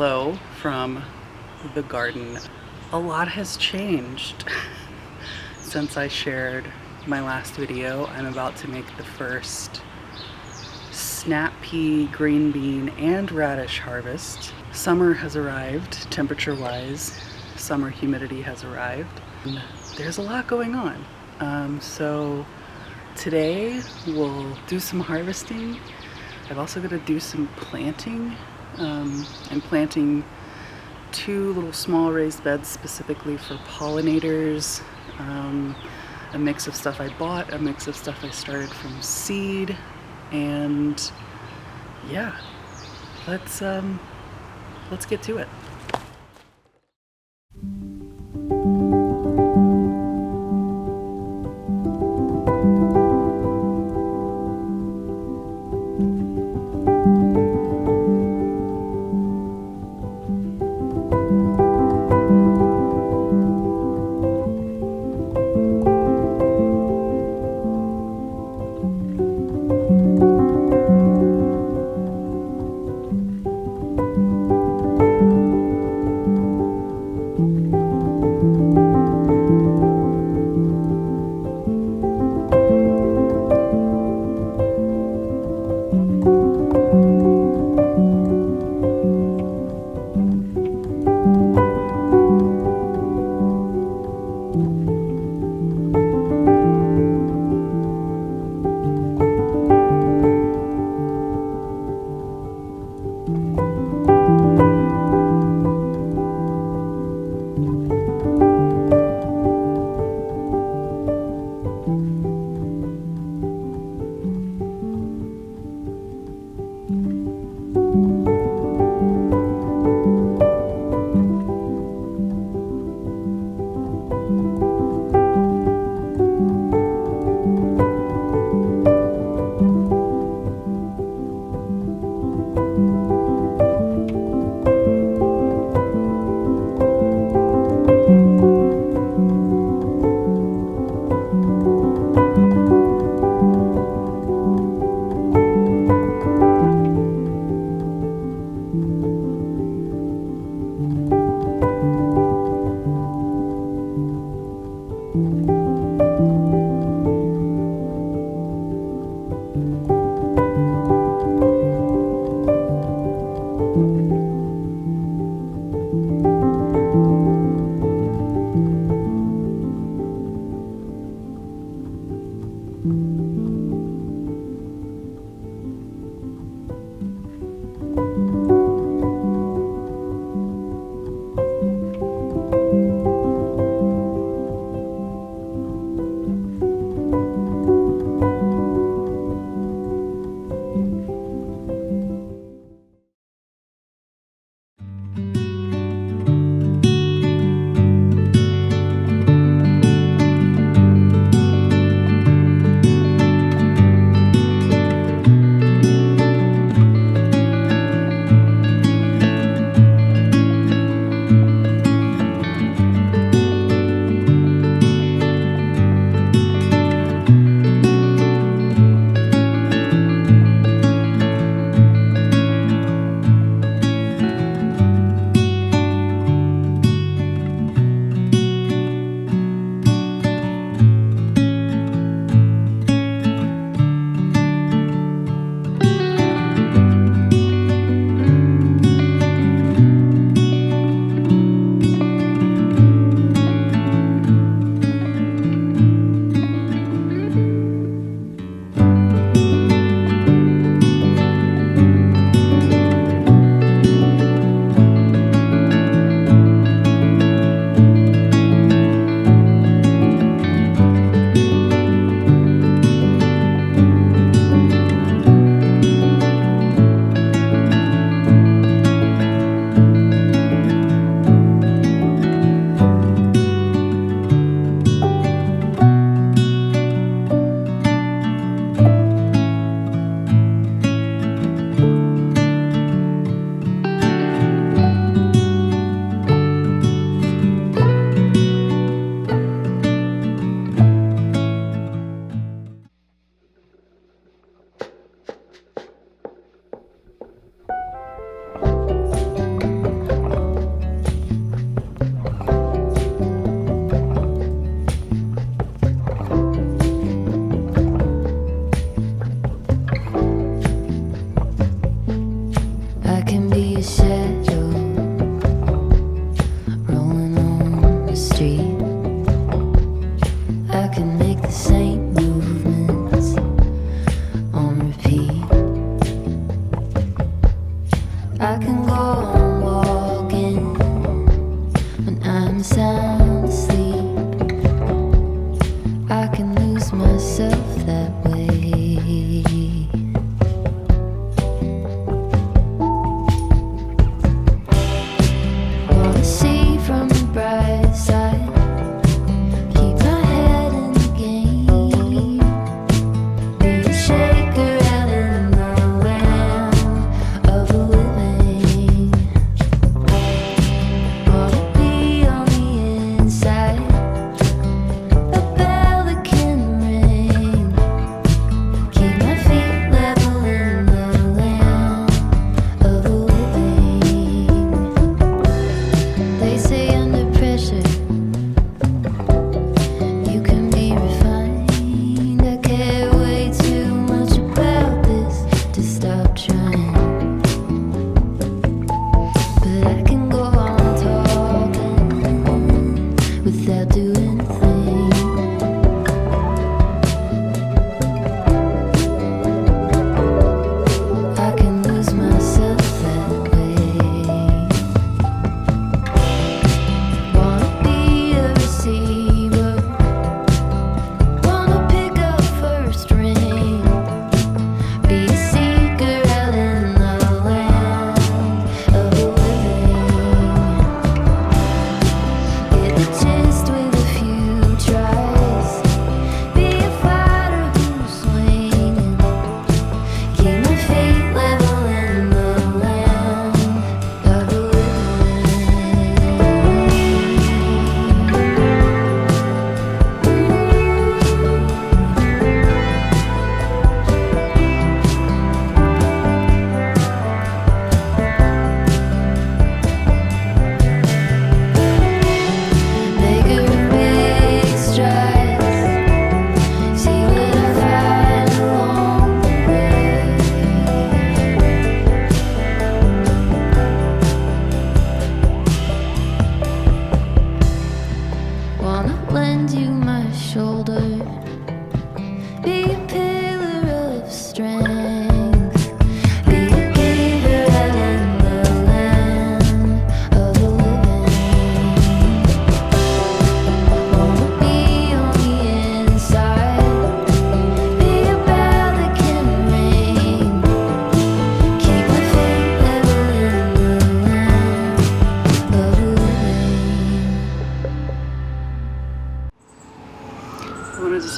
hello from the garden. A lot has changed since I shared my last video. I'm about to make the first snap pea, green bean, and radish harvest. Summer has arrived, temperature-wise. Summer humidity has arrived. And there's a lot going on. So today we'll do some harvesting. I've also got to do some planting. I'm planting 2 little small raised beds specifically for pollinators. A mix of stuff I bought, a mix of stuff I started from seed, and yeah, let's get to it.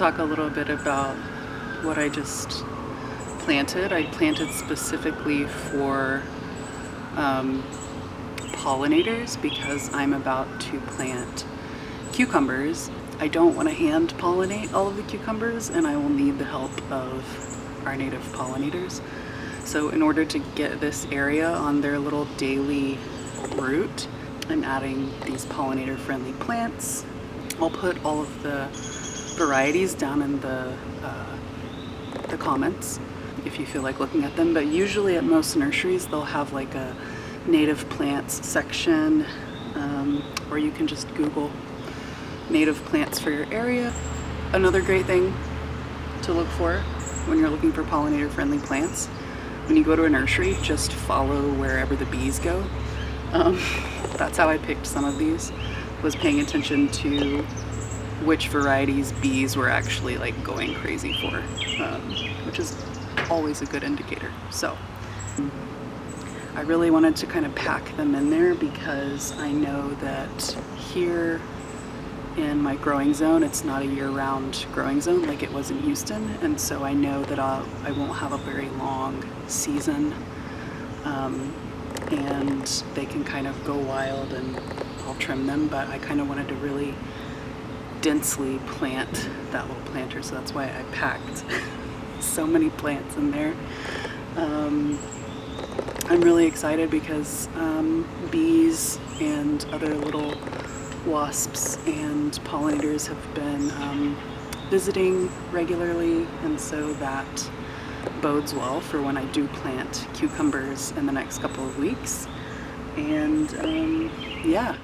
talk a little bit about what I just planted. I planted specifically for pollinators because I'm about to plant cucumbers. I don't want to hand pollinate all of the cucumbers, and I will need the help of our native pollinators. So in order to get this area on their little daily route, I'm adding these pollinator friendly plants. I'll put all of the varieties down in the comments if you feel like looking at them, but usually at most nurseries they'll have like a native plants section, or you can just Google native plants for your area. Another great thing to look for when you're looking for pollinator friendly plants, when you go to a nursery, just follow wherever the bees go. That's how I picked some of these, was paying attention to which varieties bees were actually like going crazy for, which is always a good indicator. So I really wanted to kind of pack them in there because I know that here in my growing zone, it's not a year-round growing zone like it was in Houston, and so I know that I won't have a very long season, and they can kind of go wild and I'll trim them, but I kind of wanted to really densely plant that little planter, so that's why I packed so many plants in there. I'm really excited because bees and other little wasps and pollinators have been visiting regularly, and so that bodes well for when I do plant cucumbers in the next couple of weeks. And yeah.